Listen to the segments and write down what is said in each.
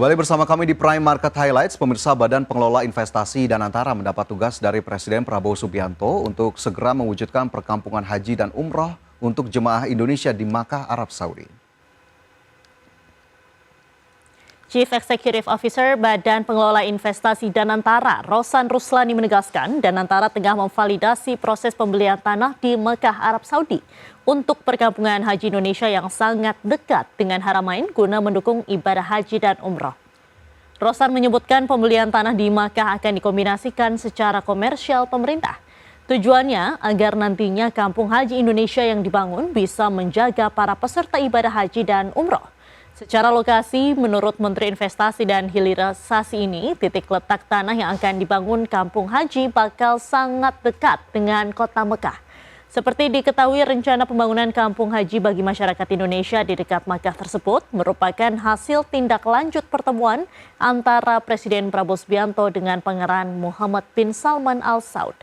Kembali bersama kami di Prime Market Highlights, pemirsa. Badan Pengelola Investasi Danantara mendapat tugas dari Presiden Prabowo Subianto untuk segera mewujudkan perkampungan haji dan umroh untuk jemaah Indonesia di Makkah, Arab Saudi. Chief Executive Officer Badan Pengelola Investasi Danantara, Rosan Ruslani menegaskan Danantara tengah memvalidasi proses pembelian tanah di Mekah, Arab Saudi untuk perkampungan haji Indonesia yang sangat dekat dengan Haramain guna mendukung ibadah haji dan umroh. Rosan menyebutkan pembelian tanah di Makkah akan dikombinasikan secara komersial pemerintah. Tujuannya agar nantinya kampung haji Indonesia yang dibangun bisa menjaga para peserta ibadah haji dan umroh. Secara lokasi, menurut Menteri Investasi dan Hilirisasi ini, titik letak tanah yang akan dibangun kampung haji bakal sangat dekat dengan kota Mekah. Seperti diketahui, rencana pembangunan kampung haji bagi masyarakat Indonesia di dekat Makkah tersebut merupakan hasil tindak lanjut pertemuan antara Presiden Prabowo Subianto dengan Pangeran Muhammad bin Salman Al Saud.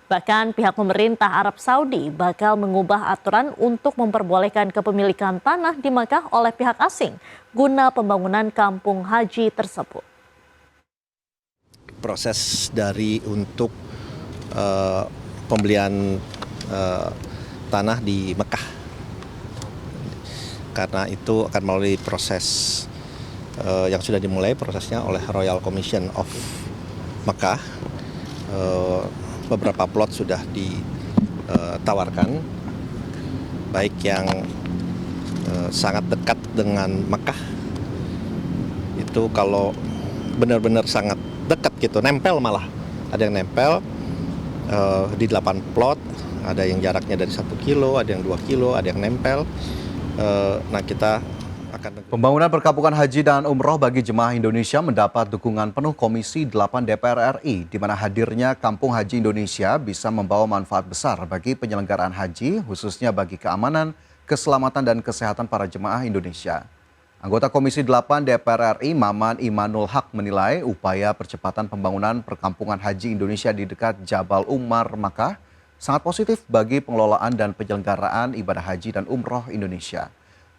Bahkan pihak pemerintah Arab Saudi bakal mengubah aturan untuk memperbolehkan kepemilikan tanah di Makkah oleh pihak asing guna pembangunan kampung haji tersebut. Proses dari untuk pembelian tanah di Mekah, karena itu akan melalui proses yang sudah dimulai prosesnya oleh Royal Commission of Mekah. Beberapa plot sudah ditawarkan, baik yang sangat dekat dengan Mekah, itu kalau benar-benar sangat dekat gitu, nempel malah, ada yang nempel di 8 plot, ada yang jaraknya dari 1 kilo, ada yang 2 kilo, ada yang nempel. Nah, kita Pembangunan perkampungan haji dan umroh bagi jemaah Indonesia mendapat dukungan penuh Komisi 8 DPR RI, di mana hadirnya Kampung Haji Indonesia bisa membawa manfaat besar bagi penyelenggaraan haji, khususnya bagi keamanan, keselamatan, dan kesehatan para jemaah Indonesia. Anggota Komisi 8 DPR RI, Maman Imanul Haq, menilai upaya percepatan pembangunan perkampungan haji Indonesia di dekat Jabal Umar, Makkah, sangat positif bagi pengelolaan dan penyelenggaraan ibadah haji dan umroh Indonesia.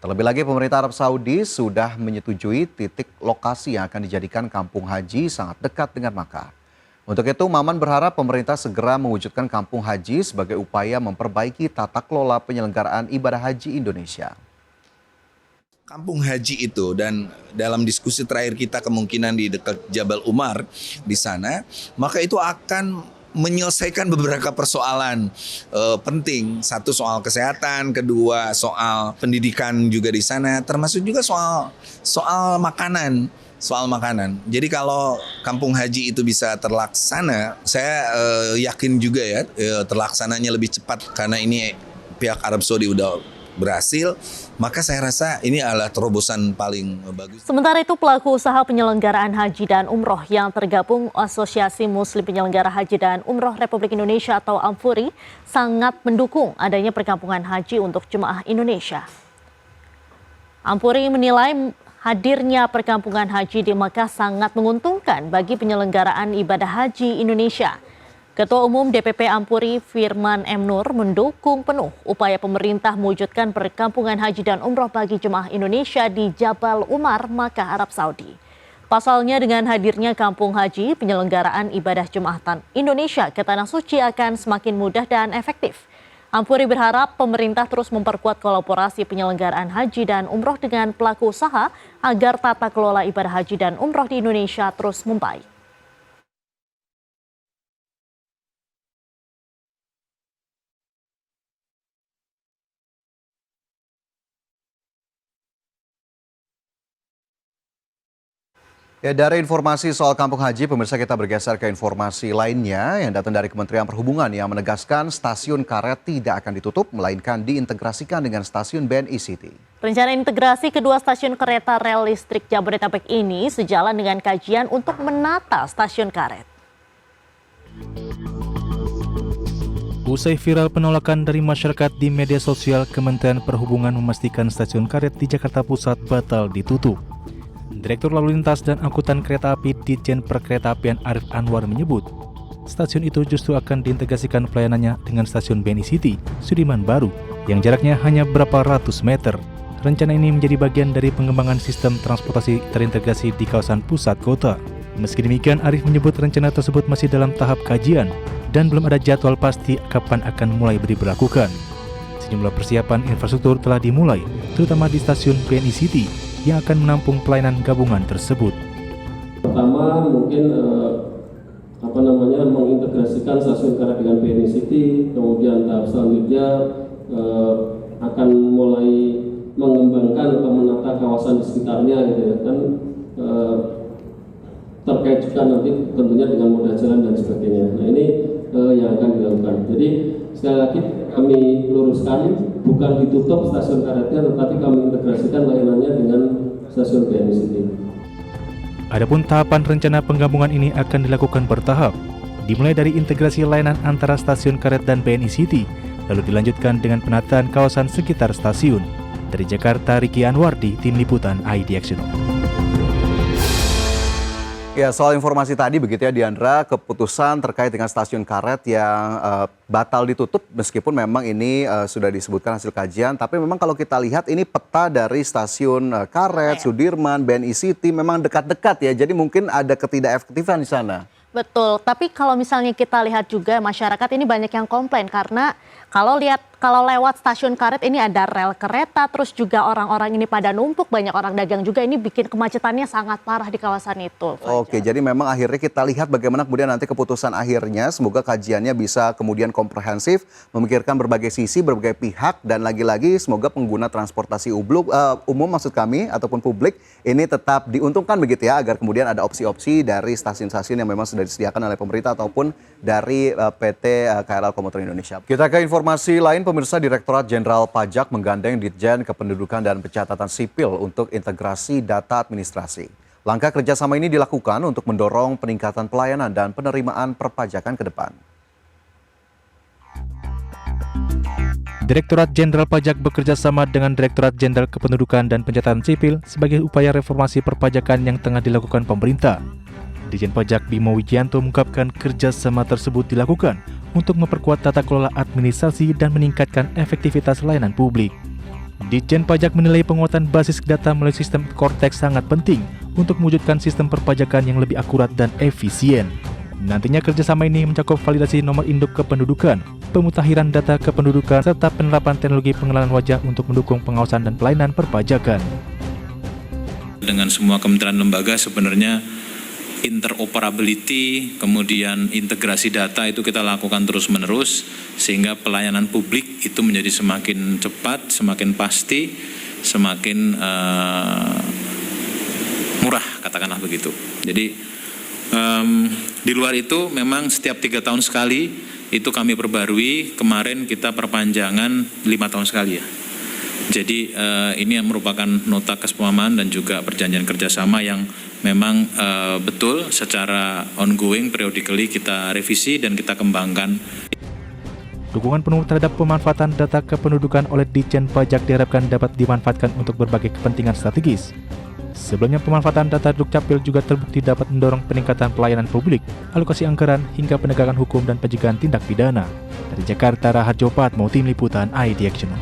Terlebih lagi, pemerintah Arab Saudi sudah menyetujui titik lokasi yang akan dijadikan kampung haji sangat dekat dengan Makkah. Untuk itu, Maman berharap pemerintah segera mewujudkan kampung haji sebagai upaya memperbaiki tata kelola penyelenggaraan ibadah haji Indonesia. Kampung haji itu, dan dalam diskusi terakhir kita kemungkinan di dekat Jabal Umar di sana, maka itu akan menyelesaikan beberapa persoalan penting. Satu, soal kesehatan, kedua soal pendidikan juga di sana, termasuk juga soal makanan. Jadi kalau kampung haji itu bisa terlaksana, saya yakin juga ya terlaksananya lebih cepat, karena ini pihak Arab Saudi udah berhasil, maka saya rasa ini adalah terobosan paling bagus. Sementara itu, pelaku usaha penyelenggaraan haji dan umroh yang tergabung Asosiasi Muslim Penyelenggara Haji dan Umroh Republik Indonesia atau Ampuri sangat mendukung adanya perkampungan haji untuk jemaah Indonesia. Ampuri menilai hadirnya perkampungan haji di Makkah sangat menguntungkan bagi penyelenggaraan ibadah haji Indonesia. Ketua Umum DPP Ampuri Firman M. Nur mendukung penuh upaya pemerintah mewujudkan perkampungan haji dan umroh bagi jemaah Indonesia di Jabal Umar, Makkah, Arab Saudi. Pasalnya, dengan hadirnya kampung haji, penyelenggaraan ibadah jemaah Indonesia ke Tanah Suci akan semakin mudah dan efektif. Ampuri berharap pemerintah terus memperkuat kolaborasi penyelenggaraan haji dan umroh dengan pelaku usaha agar tata kelola ibadah haji dan umroh di Indonesia terus membaik. Ya, dari informasi soal kampung haji, pemirsa, kita bergeser ke informasi lainnya yang datang dari Kementerian Perhubungan yang menegaskan stasiun karet tidak akan ditutup, melainkan diintegrasikan dengan stasiun BNI City. Rencana integrasi kedua stasiun kereta rel listrik Jabodetabek ini sejalan dengan kajian untuk menata stasiun karet. Usai viral penolakan dari masyarakat di media sosial, Kementerian Perhubungan memastikan stasiun karet di Jakarta Pusat batal ditutup. Direktur Lalu Lintas dan Angkutan Kereta Api Ditjen Perkeretaapian Arif Anwar menyebut, stasiun itu justru akan diintegrasikan pelayanannya dengan stasiun BNI City, Sudirman Baru, yang jaraknya hanya berapa ratus meter. rencana ini menjadi bagian dari pengembangan sistem transportasi terintegrasi di kawasan pusat kota. Meski demikian, Arief menyebut rencana tersebut masih dalam tahap kajian dan belum ada jadwal pasti kapan akan mulai diberlakukan. Sejumlah persiapan infrastruktur telah dimulai, terutama di stasiun BNI City yang akan menampung pelayanan gabungan tersebut. Pertama mungkin mengintegrasikan stasiun karet dengan BNI City, kemudian tahap selanjutnya akan mulai mengembangkan atau menata kawasan di sekitarnya gitu ya kan, terkait juga nanti tentunya dengan moda jalan dan sebagainya. Nah ini yang akan dilakukan. Jadi sekali lagi kami luruskan, bukan ditutup stasiun karetnya, tetapi kami integrasikan layanannya dengan stasiun BNI City. Adapun tahapan rencana penggabungan ini akan dilakukan bertahap, dimulai dari integrasi layanan antara stasiun karet dan BNI City, lalu dilanjutkan dengan penataan kawasan sekitar stasiun. Dari Jakarta, Riki Anwardi, Tim Liputan iDaction. Ya, soal informasi tadi begitu ya Diandra, keputusan terkait dengan stasiun karet yang batal ditutup meskipun memang ini sudah disebutkan hasil kajian, tapi memang kalau kita lihat ini peta dari stasiun karet, Sudirman, BNI City memang dekat-dekat ya, jadi mungkin ada ketidakefektifan di sana. Betul, tapi kalau misalnya kita lihat juga masyarakat ini banyak yang komplain karena kalau lewat stasiun karet ini ada rel kereta, terus juga orang-orang ini pada numpuk, banyak orang dagang juga, ini bikin kemacetannya sangat parah di kawasan itu. Oke, jadi memang akhirnya kita lihat bagaimana kemudian nanti keputusan akhirnya, semoga kajiannya bisa kemudian komprehensif, memikirkan berbagai sisi, berbagai pihak, dan lagi-lagi semoga pengguna transportasi umum maksud kami, ataupun publik, ini tetap diuntungkan begitu ya, agar kemudian ada opsi-opsi dari stasiun-stasiun yang memang sudah disediakan oleh pemerintah ataupun dari PT KRL Komuter Indonesia. Kita ke informasi lain, pemirsa, Direktorat Jenderal Pajak menggandeng Ditjen Kependudukan dan Pencatatan Sipil untuk integrasi data administrasi. Langkah kerjasama ini dilakukan untuk mendorong peningkatan pelayanan dan penerimaan perpajakan ke depan. Direktorat Jenderal Pajak bekerja sama dengan Direktorat Jenderal Kependudukan dan Pencatatan Sipil sebagai upaya reformasi perpajakan yang tengah dilakukan pemerintah. Ditjen Pajak Bimo Wijianto mengungkapkan kerjasama tersebut dilakukan untuk memperkuat tata kelola administrasi dan meningkatkan efektivitas layanan publik. Ditjen Pajak menilai penguatan basis data melalui sistem Cortex sangat penting untuk mewujudkan sistem perpajakan yang lebih akurat dan efisien. Nantinya kerjasama ini mencakup validasi nomor induk kependudukan, pemutakhiran data kependudukan, serta penerapan teknologi pengenalan wajah untuk mendukung pengawasan dan pelayanan perpajakan. Dengan semua kementerian lembaga sebenarnya interoperability, kemudian integrasi data itu kita lakukan terus-menerus sehingga pelayanan publik itu menjadi semakin cepat, semakin pasti, semakin murah, katakanlah begitu. Jadi di luar itu memang setiap 3 tahun sekali itu kami perbarui, kemarin kita perpanjangan 5 tahun sekali ya. Jadi ini yang merupakan nota kesepahaman dan juga perjanjian kerjasama yang memang betul secara ongoing, periodically kita revisi dan kita kembangkan. Dukungan penuh terhadap pemanfaatan data kependudukan oleh Ditjen Pajak diharapkan dapat dimanfaatkan untuk berbagai kepentingan strategis. Sebelumnya pemanfaatan data Dukcapil juga terbukti dapat mendorong peningkatan pelayanan publik, alokasi anggaran, hingga penegakan hukum dan pencegahan tindak pidana. Dari Jakarta, Raharjo Patmo, Tim Liputan iDaction.